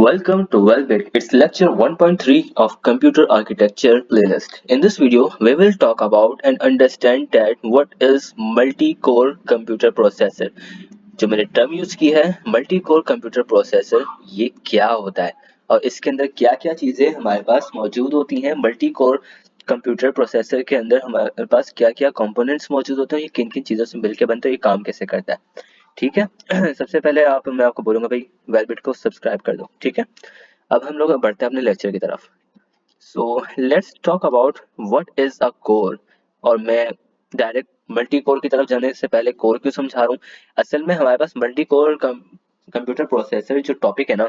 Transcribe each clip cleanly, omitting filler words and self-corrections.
Welcome to Wellbit. It's lecture 1.3 of Computer Architecture playlist. In this video, we will talk about and understand that what is multi-core computer processor. जो मैंने term use की है multi core computer processor, ये क्या होता है और इसके अंदर क्या क्या चीजें हमारे पास मौजूद होती हैं। मल्टी कोर कंप्यूटर प्रोसेसर के अंदर हमारे पास क्या क्या कंपोनेंट्स मौजूद होते हैं, ये किन किन चीजों से मिलकर बनते हैं, ये काम कैसे करता है। ठीक है। सबसे पहले मैं आपको बोलूंगा भाई वेलबिट को सब्सक्राइब कर दो। ठीक है, अब हम लोग बढ़ते हैं अपने लेक्चर की तरफ। So let's talk about what is a core. और मैं डायरेक्ट मल्टी कोर की तरफ जाने से पहले कोर क्यों समझा रहा हूँ। असल में हमारे पास मल्टी कोर कंप्यूटर प्रोसेसर जो टॉपिक है ना,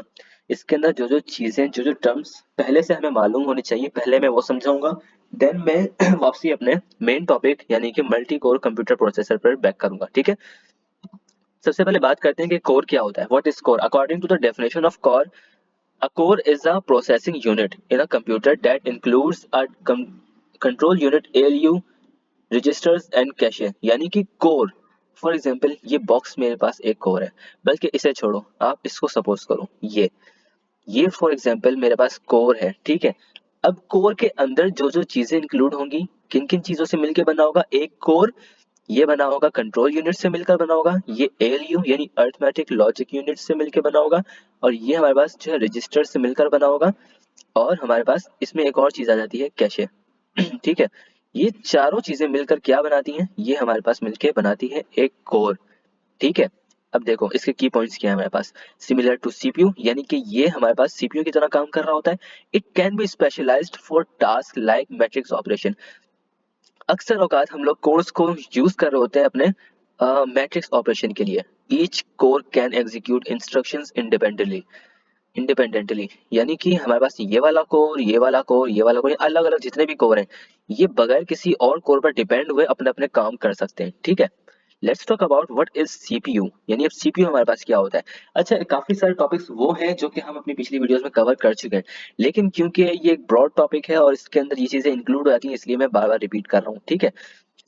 इसके अंदर जो जो चीजें जो जो टर्म्स पहले से हमें मालूम होनी चाहिए, पहले मैं वो समझाऊंगा। देन मैं वापसी अपने मेन टॉपिक यानी कि मल्टी कोर कंप्यूटर प्रोसेसर पर बैक करूंगा। ठीक है, सबसे पहले बात करते हैं कि कोर क्या होता है। What is core? According to the definition of core, a core is a processing unit in a computer that includes a control unit, ALU, registers and cache। यानी कि core, फॉर एग्जाम्पल ये box मेरे पास एक core है, बल्कि इसे छोड़ो, आप इसको सपोज करो ये फॉर एग्जाम्पल मेरे पास कोर है। ठीक है, अब कोर के अंदर जो जो चीजें इंक्लूड होंगी, किन किन चीजों से मिलकर बना होगा एक कोर। ये बना होगा कंट्रोल यूनिट से मिलकर बना होगा, ये एएलयू यानी अरिथमेटिक लॉजिक यूनिट से मिलकर बना होगा, और ये हमारे पास जो है रजिस्टर से मिलकर बना होगा, और हमारे पास इसमें एक और चीज आ जाती है कैशे। ठीक है, ये चारों चीजें मिलकर क्या बनाती हैं, ये हमारे पास मिलकर बनाती है एक कोर। ठीक है, अब देखो इसके की पॉइंट्स क्या है हमारे पास। सिमिलर टू सीपीयू, यानी कि ये हमारे पास सीपीयू की तरह काम कर रहा होता है। It can be specialised for task like matrix operation. अक्सर औकात हम लोग कोर्स को यूज कर रहे होते हैं अपने मैट्रिक्स ऑपरेशन के लिए। Each core can execute instructions independently, यानी कि हमारे पास ये वाला कोर, ये वाला कोर, ये वाला कोर, अलग अलग जितने भी कोर हैं, ये बगैर किसी और कोर पर डिपेंड हुए अपने अपने काम कर सकते हैं। ठीक है, let's talk about what is CPU, यानी अब सीपीयू हमारे पास क्या होता है। अच्छा, काफी सारे टॉपिक्स वो हैं जो कि हम अपनी पिछली वीडियोस में कवर कर चुके हैं, लेकिन क्योंकि ये एक ब्रॉड टॉपिक है और इसके अंदर ये चीजें इंक्लूड हो जाती हैं, इसलिए मैं बार बार रिपीट कर रहा हूँ। ठीक है,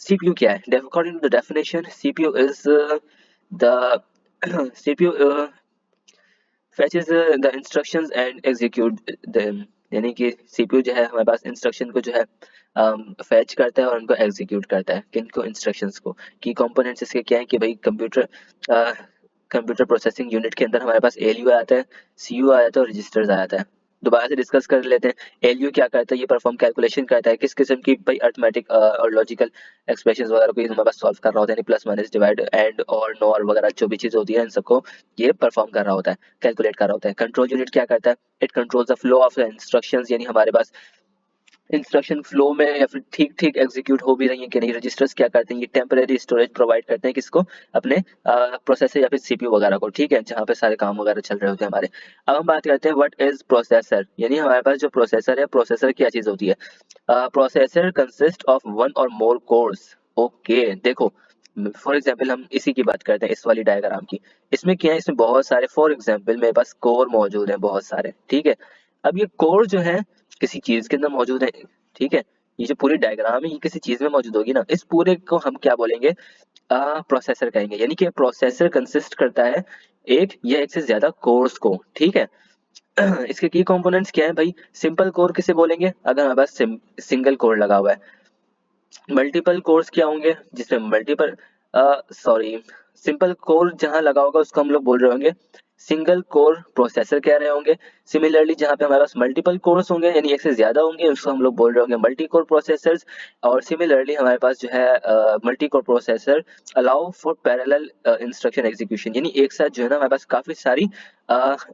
सीपीयू क्या है? According to the definition, CPU is the CPU fetches the instructions and execute them। यानी कि सीपीयू जो है हमारे पास इंस्ट्रक्शन को जो है फैच करता है और उनको एग्जीक्यूट करता है। किनको? इंस्ट्रक्शंस को। की कंपोनेंट्स इसके क्या है कि भाई कंप्यूटर प्रोसेसिंग यूनिट के अंदर हमारे पास एलयू आता है, सीयू आ जाता है और रजिस्टर्स आ जाता है। दोबारा से डिस्कस कर लेते हैं। एलयू क्या करता है? ये परफॉर्म कैलकुलेशन करता है किस किस्म की भाई अर्थमेटिक और लॉजिकल एक्सप्रेशंस वगैरह को ये हमारे पास सॉल्व कर रहा होता है, यानी प्लस माइनस डिवाइड एंड और नॉर वगैरह जो भी चीज़ होती है इन सबको ये परफॉर्म कर रहा होता है, कैलकुलेट कर रहा होता है। कंट्रोल यूनिट क्या करता है? It controls the flow of instructions, यानी हमारे पास इंस्ट्रक्शन फ्लो में या फिर ठीक ठीक एग्जीक्यूट हो भी रही है कि नहीं। रजिस्टर्स क्या करते हैं? ये टेम्परेरी स्टोरेज प्रोवाइड करते हैं किसको? अपने प्रोसेसर या फिर सीपीयू वगैरह को। ठीक है, जहाँ पे सारे काम वगैरह चल रहे होते हैं हमारे। अब हम बात करते हैं व्हाट इज प्रोसेसर, यानी हमारे पास जो प्रोसेसर है, प्रोसेसर क्या चीज होती है? प्रोसेसर कंसिस्ट ऑफ वन और मोर कोर्स। ओके, देखो फॉर एग्जाम्पल हम इसी की बात करते हैं, इस वाली डायग्राम की। इसमें क्या है? इसमें बहुत सारे, फॉर एग्जाम्पल मेरे पास कोर मौजूद है बहुत सारे। ठीक है, अब ये कोर जो है किसी चीज के अंदर मौजूद है। ठीक है, ये जो पूरी डायग्राम है ये किसी चीज में मौजूद होगी ना, इस पूरे को हम क्या बोलेंगे? प्रोसेसर कहेंगे। यानी कि प्रोसेसर कंसिस्ट करता है एक या एक से ज्यादा कोर्स को। ठीक है, इसके की कंपोनेंट्स क्या है भाई? सिंपल कोर किसे बोलेंगे अगर हमारे पास सिंगल कोर लगा हुआ है। मल्टीपल कोर्स क्या होंगे? जिसमें मल्टीपल सॉरी सिंपल कोर जहां लगा होगा उसको हम लोग बोल रहे होंगे सिंगल कोर प्रोसेसर कह रहे होंगे। सिमिलरली जहां पे हमारे पास मल्टीपल कोर्स होंगे यानी एक से ज्यादा होंगे, उसको हम लोग बोल रहे होंगे मल्टी कोर प्रोसेसर्स। और सिमिलरली हमारे पास जो है multi core processor allow for parallel instruction execution, यानी एक साथ जो है ना हमारे पास काफी सारी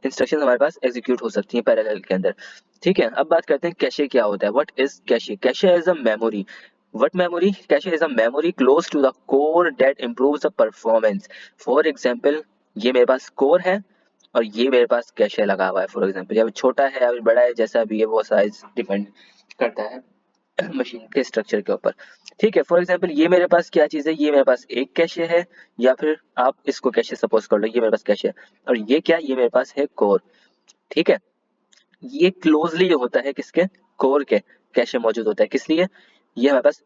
इंस्ट्रक्शन हमारे पास एग्जीक्यूट हो सकती हैं पैरेलल के अंदर। ठीक है, अब बात करते हैं कैशे क्या होता है। What is cache? Cache is a memory. What memory? Cache is a memory close to the core that improves the performance. For example, ये मेरे पास core है और ये मेरे पास कैशे लगा हुआ है। फॉर एग्जाम्पल या छोटा है या बड़ा है, जैसा भी है वो साइज डिपेंड करता है मशीन के स्ट्रक्चर के ऊपर। ठीक है, फॉर एग्जाम्पल ये मेरे पास क्या चीज है? ये मेरे पास एक कैशे है, या फिर आप इसको कैशे सपोज कर लो, ये मेरे पास कैशे है। और ये क्या? ये मेरे पास है कोर। ठीक है, ये क्लोजली होता है किसके? कोर के कैशे मौजूद होता है। किस लिए? ये हमारे पास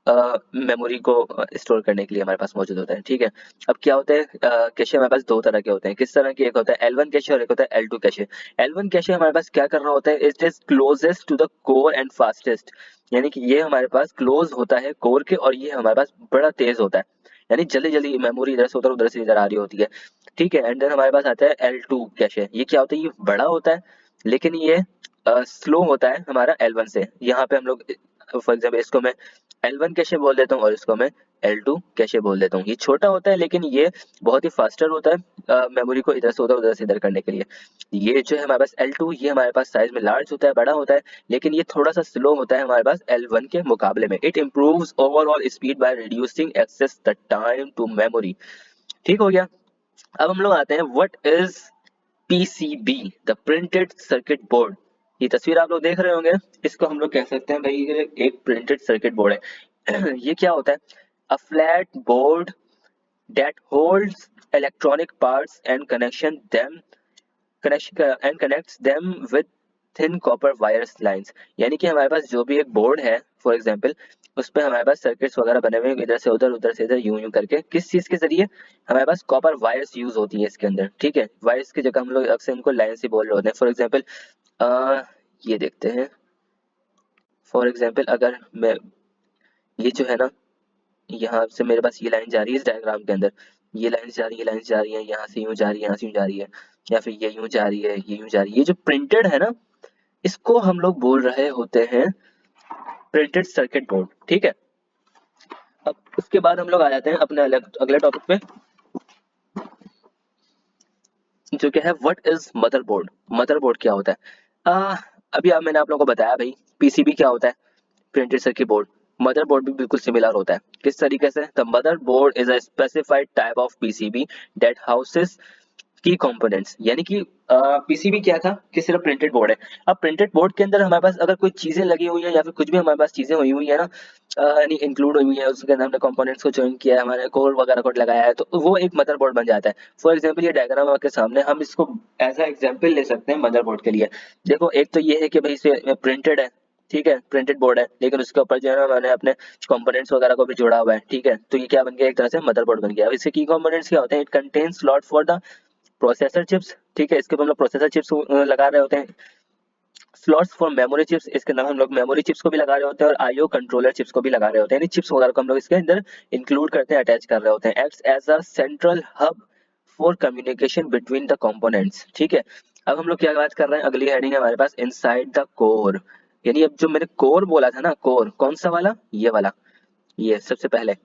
मेमोरी को स्टोर करने के लिए हमारे पास मौजूद होता है। ठीक है, अब क्या होता है, कैशे हमारे पास दो तरह के होते हैं। किस तरह के, एक होता है L1 कैशे और एक होता है L2 कैशे। L1 कैशे हमारे पास क्या कर रहा होता है, it is closest to the core and fastest, यानी कि ये हमारे पास क्लोज होता है कोर के और ये हमारे पास बड़ा तेज होता है, यानी जल्दी जल्दी मेमोरी इधर से उधर से इधर आ रही होती है। ठीक है, एंड देन हमारे पास आता है L2 कैशे। ये क्या होता है, ये बड़ा होता है लेकिन ये स्लो होता है हमारा L1 से। यहाँ पे हम लोग फॉर एग्जाम्पल इसको मैं L1 कैशे बोल देता हूँ और इसको मैं L2 कैशे बोल देता हूँ। ये छोटा होता है लेकिन ये बहुत ही फास्टर होता है मेमोरी को इधर से उधर से इधर करने के लिए। ये जो है हमारे पास L2, ये हमारे पास साइज में लार्ज होता है, बड़ा होता है, लेकिन ये थोड़ा सा स्लो होता है हमारे पास L1 के मुकाबले में। It improves overall speed by reducing access the time to memory. ठीक हो गया। अब हम लोग आते हैं what is PCB, the printed circuit board. ये तस्वीर आप लोग देख रहे होंगे, इसको हम लोग कह सकते हैं भाई ये एक प्रिंटेड सर्किट बोर्ड है। ये क्या होता है, a flat board that holds electronic parts and connects them with thin copper wires lines। यानी कि हमारे पास जो भी एक बोर्ड है फॉर एग्जांपल, उस पे हमारे पास सर्किट्स वगैरह बने हुए हैं इधर से इधर यूं यूं करके, किस चीज के जरिए, हमारे पास कॉपर वायर्स यूज होती है इसके अंदर। ठीक है, वायर्स की जगह हम लोग अक्सर इनको लाइन से बोल रहे होते हैं। फॉर एग्जांपल ये देखते हैं, फॉर एग्जांपल अगर मैं, ये जो है ना, यहाँ से मेरे पास ये लाइन जा रही है इस डायग्राम के अंदर, ये लाइन जा रही है, लाइन जा रही है, यहाँ से यूं जा रही है, यहाँ से यूं जा रही है, या फिर ये यूं जा रही है, ये यूं जा रही है। ये जो प्रिंटेड है ना, इसको हम लोग बोल रहे होते हैं प्रिंटेड सर्किट बोर्ड। ठीक है, अब उसके बाद हम लोग आ जाते हैं अपने अगले टॉपिक पे, जो क्या है व्हाट इज मदरबोर्ड। मदरबोर्ड क्या होता है, अभी मैंने आप लोगों को बताया भाई पीसीबी क्या होता है, प्रिंटेड सर्किट बोर्ड। मदरबोर्ड भी बिल्कुल सिमिलर होता है। किस तरीके से, the motherboard is a specified type of PCB that houses की कंपोनेंट्स। यानी कि पीसीबी क्या था कि सिर्फ प्रिंटेड बोर्ड है। अब प्रिंटेड बोर्ड के अंदर हमारे पास अगर कोई चीजें लगी हुई है या फिर कुछ भी हमारे पास चीजें हुई हुई है ना, यानी इंक्लूड हुई है, उसके अंदर हमने कंपोनेंट्स को ज्वाइन किया है, हमारे कोर वगैरह को लगाया है, तो वो एक मदरबोर्ड बन जाता है। फॉर एग्जांपल ये डायग्राम आपके सामने, हम इसको एज अ एग्जांपल ले सकते हैं मदरबोर्ड के लिए। देखो एक तो ये है कि भाई इसे प्रिंटेड है, ठीक है, प्रिंटेड बोर्ड है, लेकिन उसके ऊपर जो है ना मैंने अपने कंपोनेंट्स वगैरह को भी जोड़ा हुआ है। ठीक है, तो ये क्या बन गया, एक तरह से मदरबोर्ड बन गया। अब इसके की कंपोनेंट्स क्या होते हैं, it contains slot for the processor chips. ठीक है, इसके ऊपर हम लोग प्रोसेसर चिप्स लगा रहे होते हैं। स्लॉट्स फॉर मेमोरी चिप्स, इसके अंदर हम लोग मेमोरी चिप्स को भी लगा रहे होते हैं और आईओ कंट्रोलर चिप्स को भी लगा रहे होते हैं, यानी चिप्स वगैरह को हम लोग इसके अंदर इंक्लूड करते हैं, अटैच कर रहे होते हैं। Acts as a central hub for communication between the components. ठीक है, अब हम लोग क्या बात कर रहे हैं, अगली हेडिंग है हमारे पास इनसाइड द कोर। यानी अब जो मैंने कोर बोला था ना, कोर कौन सा वाला, ये वाला, ये सबसे पहले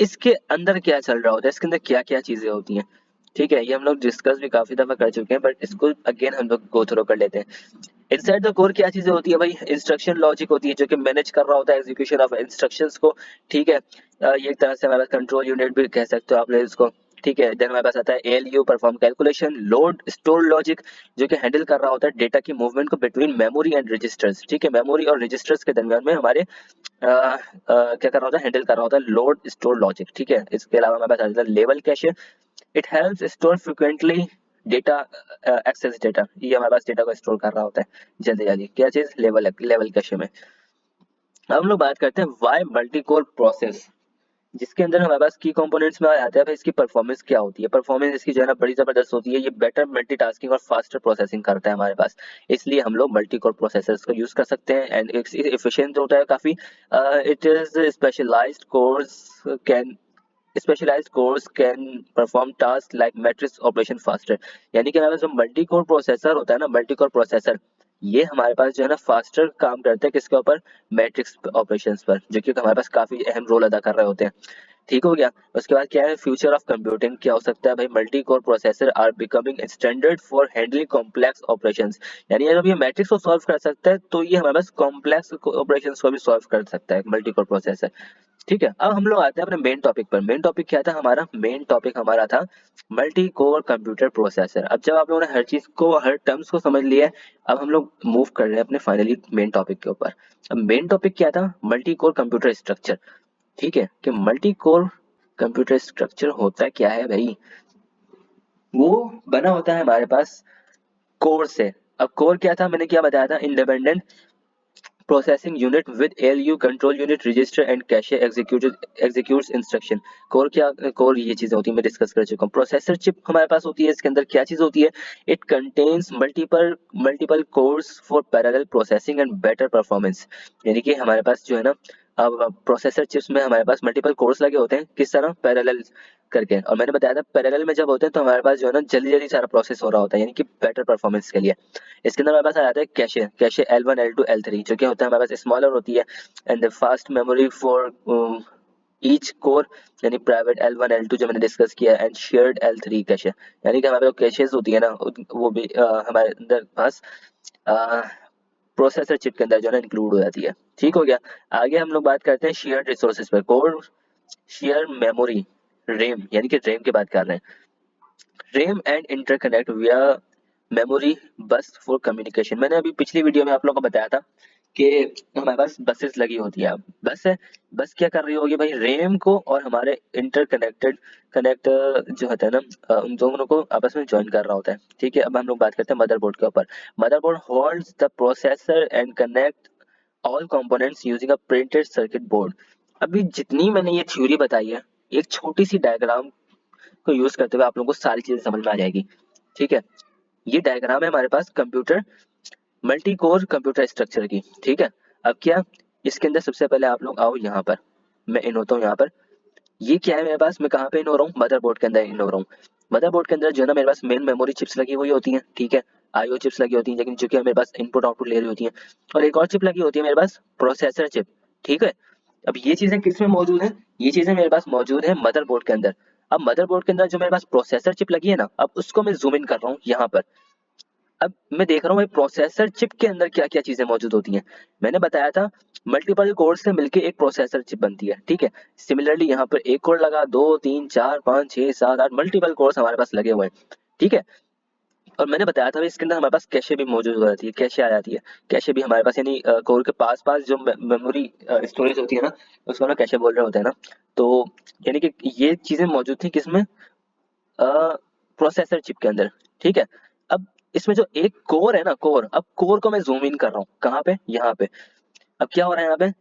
इसके अंदर क्या चल रहा होता है, इसके अंदर क्या क्या चीजें होती हैं। ठीक है, ये हम लोग डिस्कस भी काफी दफा कर चुके हैं, बट इसको अगेन हम लोग गो थ्रो कर लेते हैं। इनसाइड द कोर क्या चीजें होती है भाई, इंस्ट्रक्शन लॉजिक होती है जो कि मैनेज कर रहा होता है एग्जीक्यूशन ऑफ इंस्ट्रक्शंस को। ठीक है, ये एक तरह से हमारे पास कंट्रोल यूनिट भी कह सकते हो आप लोग इसको। ठीक है, देन हमारे पास आता है ALU, perform calculation. Load store logic, जो कि हैंडल कर रहा होता है डेटा की मूवमेंट को बिटवीन मेमोरी एंड रजिस्टर्स। ठीक है, मेमोरी और रजिस्टर्स के दरमियान में हमारे क्या कर रहा होता है, हैंडल कर रहा होता है लोड स्टोर लॉजिक। ठीक है, इसके अलावा हमारे पास आ जाता है level cache. It helps store frequently data, access data, ये हमारे पास डेटा को स्टोर कर रहा होता है जल्दी जल्दी। क्या चीज, लेवल कैशे में। अब हम लोग बात करते हैं वाई मल्टी कोर प्रोसेस, जिसके अंदर हमारे पास की कंपोनेंट्स में आ जाता है भाई इसकी परफॉर्मेंस क्या होती है। परफॉर्मेंस इसकी जो है ना बड़ी जबरदस्त होती है, ये बेटर मल्टीटास्किंग और फास्टर प्रोसेसिंग करता है हमारे पास, इसलिए हम लोग मल्टी कोर प्रोसेसर्स को यूज कर सकते हैं एंड एफिशिएंट होता है काफी। It is specialised cores can specialised cores can perform task like matrix operation faster. यानी कि हमारे पास जो मल्टी कोर प्रोसेसर होता है ना, मल्टी कोर प्रोसेसर, ये हमारे पास जो है ना फास्टर काम करते हैं किसके ऊपर, मैट्रिक्स ऑपरेशंस पर, जो कि हमारे पास काफी अहम रोल अदा कर रहे होते हैं। ठीक हो गया। उसके बाद क्या है, फ्यूचर ऑफ कंप्यूटिंग क्या हो सकता है भाई, multi core processor are becoming standard for handling complex operations. यानी जब ये मैट्रिक्स को सॉल्व कर सकता है तो ये हमारे पास कॉम्प्लेक्स ऑपरेशंस को भी सॉल्व कर सकता है मल्टी कोर प्रोसेसर। ठीक है, अब हम लोग आते हैं अपने मेन टॉपिक पर। मेन टॉपिक क्या था हमारा, मेन टॉपिक हमारा था मल्टी कोर कंप्यूटर प्रोसेसर। अब जब आप लोगों ने हर चीज को, हर टर्म्स को समझ लिया है, अब हम लोग मूव कर रहे हैं अपने फाइनली मेन टॉपिक के ऊपर। अब मेन टॉपिक क्या था, मल्टी कोर कंप्यूटर स्ट्रक्चर। ठीक है, कि मल्टी कोर कंप्यूटर स्ट्रक्चर होता क्या है भाई, वो बना होता है हमारे पास कोर से। अब कोर क्या था, मैंने क्या बताया था, independent processing unit with ALU control unit register and cache executes instruction. Core क्या, कोर ये चीजें होती है मैं डिस्कस कर चुका हूँ। प्रोसेसर चिप हमारे पास होती है, इसके अंदर क्या चीज होती है, it contains multiple course for parallel processing and better performance. यानी कि हमारे पास जो है ना, अब प्रोसेसर चिप्स में हमारे पास मल्टीपल कोर्स लगे होते हैं, किस तरह, पैरेलल करके। और मैंने बताया था पैरेलल में जब होते हैं तो हमारे पास जो है ना जल्दी जल्दी सारा प्रोसेस हो रहा होता है, यानी कि बेटर परफॉर्मेंस के लिए। इसके अंदर हमारे पास आ जाता है cache, cache L1 L2 L3, जो कि होता है हमारे पास स्मॉलर होती है, and the fast memory for each core, यानी प्राइवेट L1 L2 जो मैंने डिस्कस किया, एंड शेयर्ड L3 कैशे। यानी कि हमारे जो कैशेज होती है ना वो भी हमारे अंदर पास प्रोसेसर चिप के अंदर जो है ना इंक्लूड हो जाती है। ठीक हो गया। आगे हम लोग बात करते हैं शेयर्ड रिसोर्सेज पर। कोर शेयर मेमोरी, रेम, यानी कि रेम की बात कर रहे हैं। रेम एंड इंटरकनेक्ट विया मेमोरी बस फॉर कम्युनिकेशन। मैंने अभी पिछली वीडियो में आप लोगों को बताया था कि हमारे पास बसेस लगी होती है। बस है, बस क्या कर रही होगी भाई, रेम को और हमारे कनेक्ट जो होता है ना उन दोनों को आपस में ज्वाइन कर रहा होता है। ठीक है, अब हम लोग बात करते हैं मदरबोर्ड के ऊपर। Motherboard holds the processor and connect all components using a printed circuit board. अभी जितनी मैंने ये थ्योरी बताई है, एक छोटी सी डायग्राम को यूज करते हुए आप लोगों को सारी चीजें समझ में आ जाएगी। ठीक है, ये डायग्राम है हमारे पास computer, multi core computer structure की। ठीक है, अब क्या, इसके अंदर सबसे पहले आप लोग आओ यहाँ पर, मैं इन होता हूँ यहाँ पर। ये क्या है मेरे पास, मैं कहाँ पे इन हो रहा हूँ, मदरबोर्ड के अंदर इन हो रहा हूँ। मदरबोर्ड के अंदर जो है ना मेरे पास मेन मेमोरी चिप्स लगी हुई होती हैं। ठीक है, आईओ चिप्स लगी होती हैं, लेकिन जो कि मेरे पास इनपुट आउटपुट ले रही होती हैं। और एक और चिप लगी होती है मेरे पास, प्रोसेसर चिप। ठीक है, अब ये चीजें किस में मौजूद है, ये चीजें मेरे पास मौजूद है मदरबोर्ड के अंदर। अब मदरबोर्ड के अंदर जो मेरे पास प्रोसेसर चिप लगी है ना, अब उसको मैं जूम इन कर रहा हूँ यहाँ पर। अब मैं देख रहा हूँ भाई प्रोसेसर चिप के अंदर क्या क्या चीजें मौजूद होती हैं। मैंने बताया था मल्टीपल कोर से मिलके एक प्रोसेसर चिप बनती है। ठीक है, सिमिलरली यहाँ पर एक कोर लगा, 2 3 4 5 6 7 8 मल्टीपल कोर्स हमारे पास लगे हुए हैं। ठीक है, और मैंने बताया था इसके अंदर हमारे पास कैशे भी मौजूद हो जाती है, कैशे आ जाती है। कैशे भी हमारे पास, यानी कोर के पास पास जो मेमोरी स्टोरेज होती है ना, उसको हम कैशे बोल रहे होते हैं ना। तो यानी कि ये चीजें मौजूद थी किसमें, प्रोसेसर चिप के अंदर। ठीक है, अब इसमें जो एक कोर है ना, कोर, अब कोर को मैं जूम इन कर रहा हूँ कहाँ पे, यहाँ पे। अब क्या हो रहा है यहाँ पे,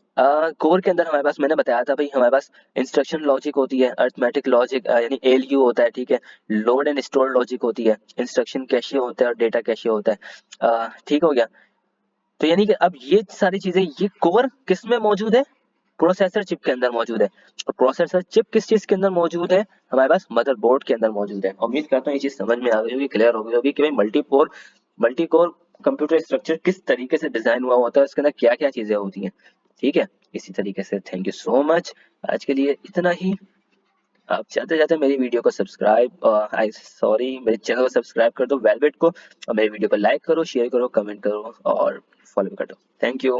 कोर के अंदर हमारे पास, मैंने बताया था भाई हमारे पास इंस्ट्रक्शन लॉजिक होती है, अरिथमेटिक लॉजिक यानी एलयू होता है। ठीक है, लोड एंड स्टोर लॉजिक होती है, इंस्ट्रक्शन कैशे होता है और डेटा कैशे होता है। ठीक हो गया। तो यानी कि अब ये सारी चीजें, ये कोर किस में मौजूद है, प्रोसेसर चिप के अंदर मौजूद है। और प्रोसेसर चिप किस चीज के अंदर मौजूद है, हमारे पास मदरबोर्ड के अंदर मौजूद है। उम्मीद करता हूँ ये चीज समझ में आ गई होगी, क्लियर हो गई होगी कि भाई मल्टी कोर कंप्यूटर स्ट्रक्चर किस तरीके से डिजाइन हुआ होता है, उसके अंदर क्या क्या चीजें होती हैं। ठीक है, इसी तरीके से थैंक यू सो मच, आज के लिए इतना ही। आप जाते जाते मेरी वीडियो को सब्सक्राइब, आई सॉरी, मेरे चैनल को सब्सक्राइब कर दो वेलवेट को, और मेरी वीडियो को लाइक करो, शेयर करो, कमेंट करो और फॉलो कर दो। Thank you.